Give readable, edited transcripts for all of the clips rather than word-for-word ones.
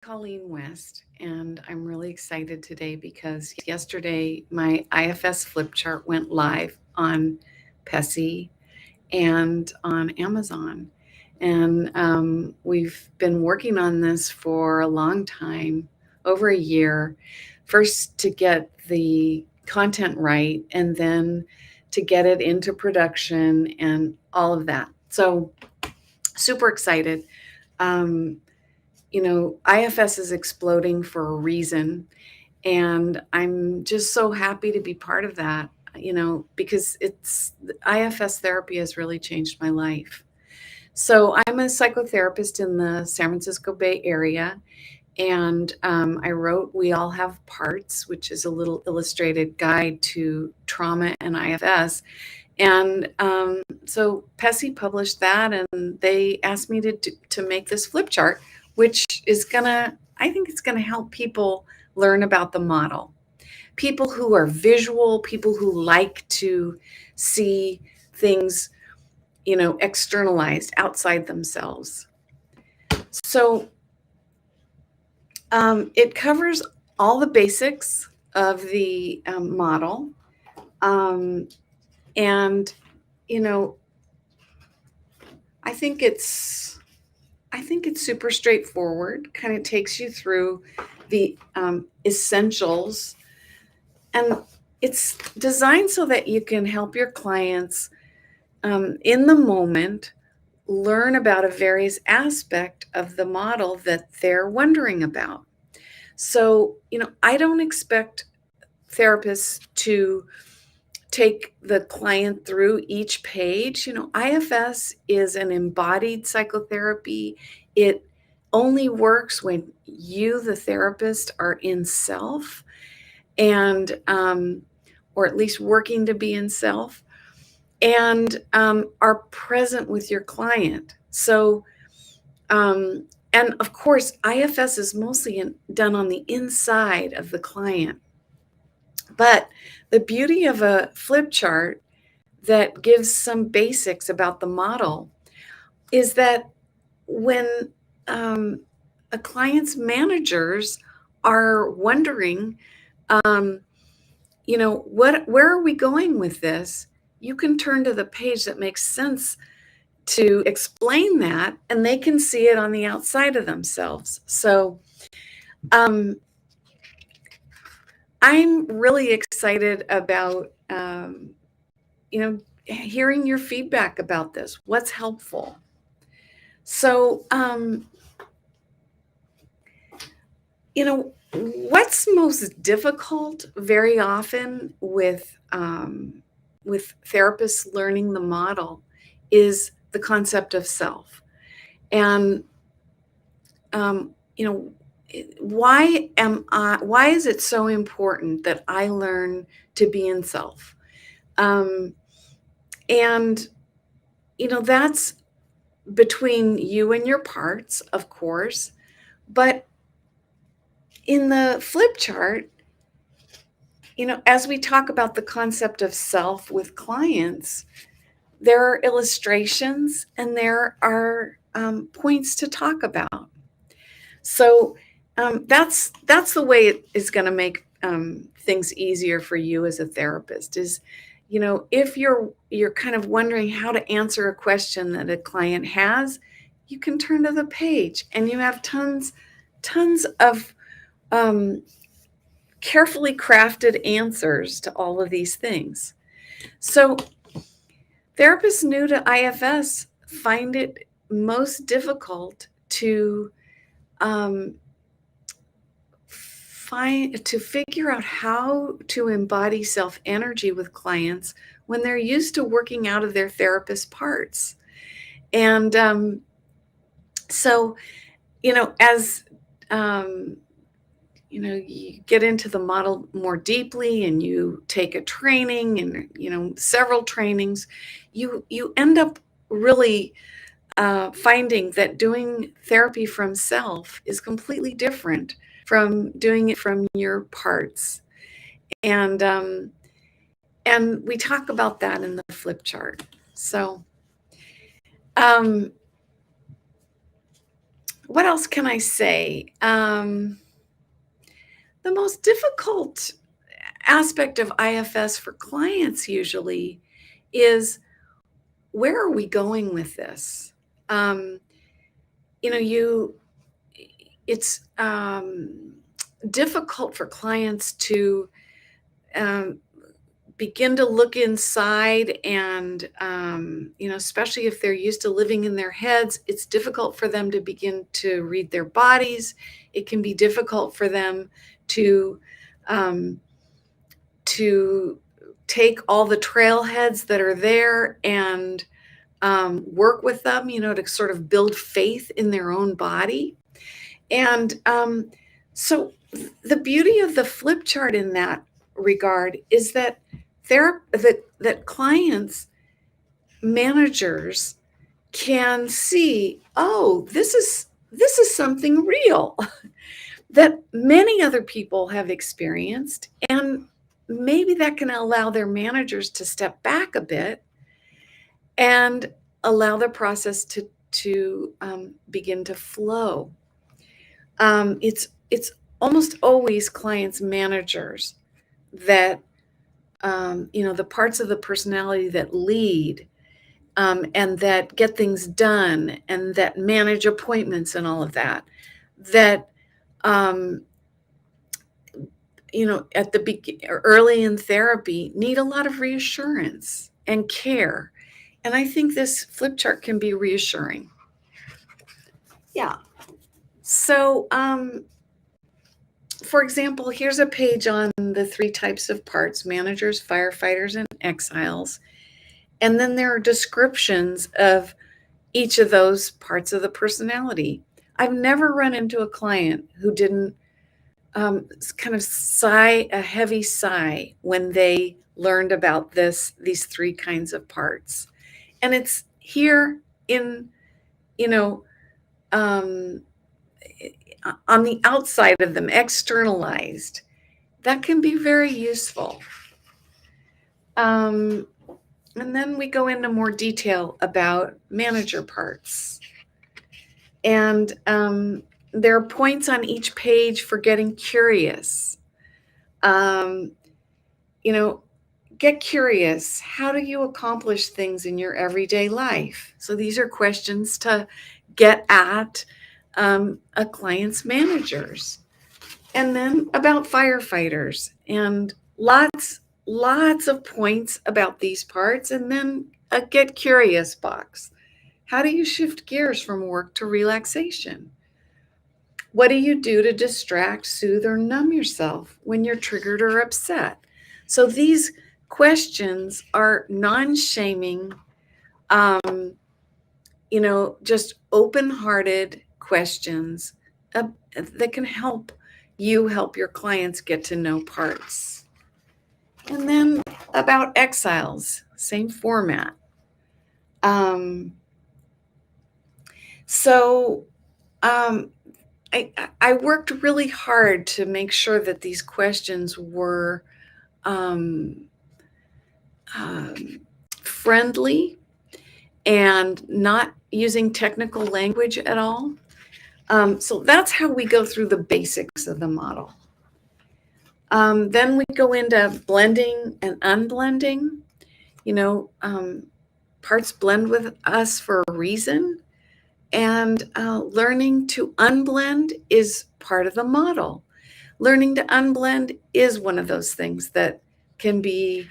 Colleen West, and I'm really excited today because yesterday my IFS Flip Chart went live on Pessy and on Amazon. And we've been working on this for a long time, over a year, first to get the content right and then to get it into production and all of that. So, super excited. Um, IFS is exploding for a reason. And I'm just so happy to be part of that, because IFS therapy has really changed my life. So I'm a psychotherapist in the San Francisco Bay Area. And I wrote We All Have Parts, which is a little illustrated guide to trauma and IFS. And so Pessy published that, and they asked me to make this flip chart, which is I think it's gonna help people learn about the model. People who are visual, people who like to see things, externalized outside themselves. So it covers all the basics of the model. Um, and, you know, I think it's super straightforward. Kind of takes you through the essentials, and it's designed so that you can help your clients in the moment learn about a various aspect of the model that they're wondering about. So, I don't expect therapists to take the client through each page. IFS is an embodied psychotherapy. It only works when you, the therapist, are in self and, or at least working to be in self, and are present with your client. So, and of course, IFS is mostly done on the inside of the client. But the beauty of a flip chart that gives some basics about the model is that when a client's managers are wondering, where are we going with this? You can turn to the page that makes sense to explain that, and they can see it on the outside of themselves. So I'm really excited about, hearing your feedback about this. What's helpful? So, what's most difficult very often with therapists learning the model is the concept of self. And why is it so important that I learn to be in self? And that's between you and your parts, of course. But in the flip chart, as we talk about the concept of self with clients, there are illustrations and there are points to talk about. So that's the way it is going to make things easier for you as a therapist. Is if you're kind of wondering how to answer a question that a client has, you can turn to the page and you have tons of carefully crafted answers to all of these things. So therapists new to IFS find it most difficult to figure out how to embody self-energy with clients when they're used to working out of their therapist parts. And so, as you get into the model more deeply and you take a training and, several trainings, you end up really finding that doing therapy from self is completely different from doing it from your parts. And we talk about that in the flip chart. So what else can I say? The most difficult aspect of IFS for clients usually is, where are we going with this? It's difficult for clients to um, begin to look inside, and especially if they're used to living in their heads, it's difficult for them to begin to read their bodies. It can be difficult for them to um, take all the trailheads that are there and work with them, to sort of build faith in their own body. And so the beauty of the flip chart in that regard is that that clients, managers can see, oh, this is something real that many other people have experienced, and maybe that can allow their managers to step back a bit and allow the process to begin to flow. It's almost always clients, managers that the parts of the personality that lead, and that get things done, and that manage appointments and all of that. That at the early in therapy, need a lot of reassurance and care. And I think this flip chart can be reassuring. Yeah. So, for example, here's a page on the 3 types of parts: managers, firefighters, and exiles. And then there are descriptions of each of those parts of the personality. I've never run into a client who didn't kind of sigh a heavy sigh when they learned about these 3 kinds of parts. And it's here in, um, on the outside of them, externalized. That can be very useful. And then we go into more detail about manager parts. And there are points on each page for getting curious. Get curious. How do you accomplish things in your everyday life? So these are questions to get at a client's managers. And then about firefighters, and lots of points about these parts. And then a get curious box. How do you shift gears from work to relaxation? What do you do to distract, soothe, or numb yourself when you're triggered or upset? So these questions are non-shaming, just open-hearted questions that can help you help your clients get to know parts. And then about exiles, same format. I worked really hard to make sure that these questions were friendly and not using technical language at all. So that's how we go through the basics of the model. Then we go into blending and unblending. Parts blend with us for a reason. And learning to unblend is part of the model. Learning to unblend is one of those things that can be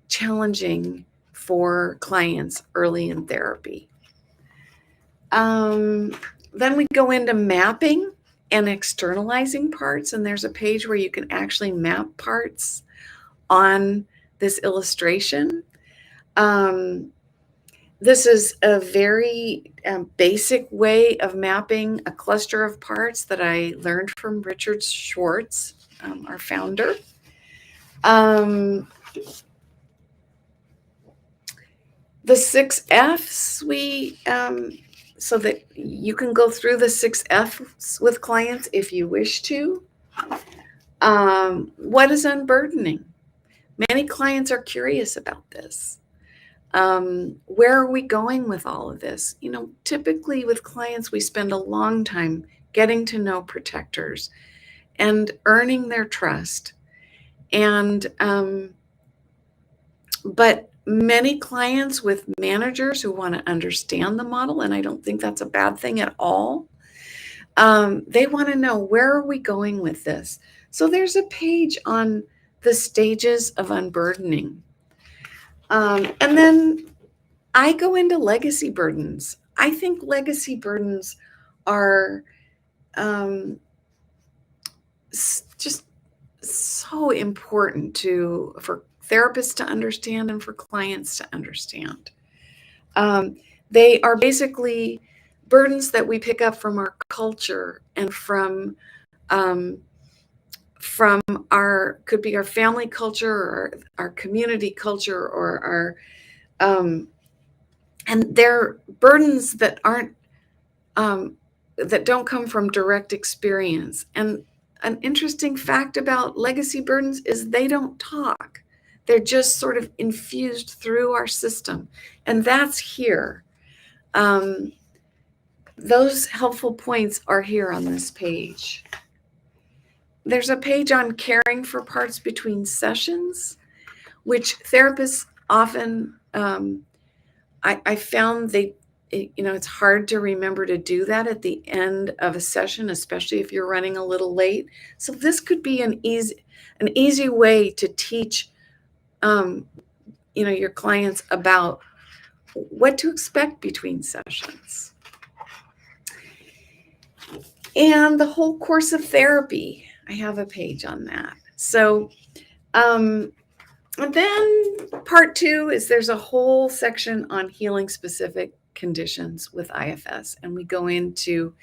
challenging for clients early in therapy. Then we go into mapping and externalizing parts. And there's a page where you can actually map parts on this illustration. This is a very basic way of mapping a cluster of parts that I learned from Richard Schwartz, our founder. The 6 Fs, so that you can go through the 6 Fs with clients if you wish to. What is unburdening? Many clients are curious about this. Where are we going with all of this? You know, typically with clients, we spend a long time getting to know protectors and earning their trust. And, but many clients with managers who want to understand the model, and I don't think that's a bad thing at all, they want to know, where are we going with this? So there's a page on the stages of unburdening. And then I go into legacy burdens. I think legacy burdens are just so important for therapists to understand and for clients to understand. They are basically burdens that we pick up from our culture and from our, could be our family culture or our community culture or our and they're burdens that aren't that don't come from direct experience. And an interesting fact about legacy burdens is they don't talk. They're just sort of infused through our system. And that's here. Those helpful points are here on this page. There's a page on caring for parts between sessions, which therapists often, I found it's hard to remember to do that at the end of a session, especially if you're running a little late. So this could be an easy way to teach, your clients about what to expect between sessions. And the whole course of therapy, I have a page on that. So, and then part 2 is there's a whole section on healing specific conditions with IFS. And we go into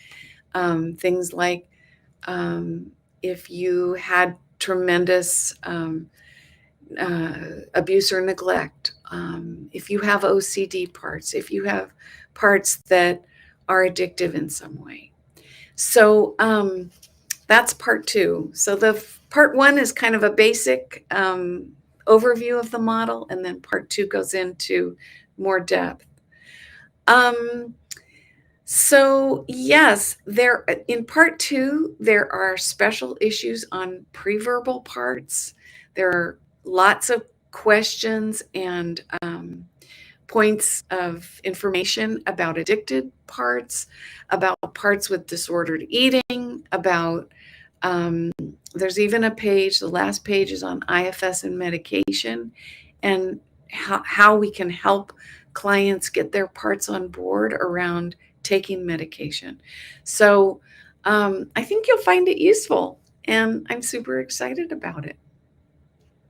things like if you had tremendous abuse or neglect, if you have OCD parts, if you have parts that are addictive in some way. So that's part 2. So the part 1 is kind of a basic overview of the model, and then part 2 goes into more depth. So yes, in part 2, there are special issues on preverbal parts. There are lots of questions and points of information about addicted parts, about parts with disordered eating, about there's even a page, the last page is on IFS and medication and how we can help clients get their parts on board around taking medication. So I think you'll find it useful, and I'm super excited about it.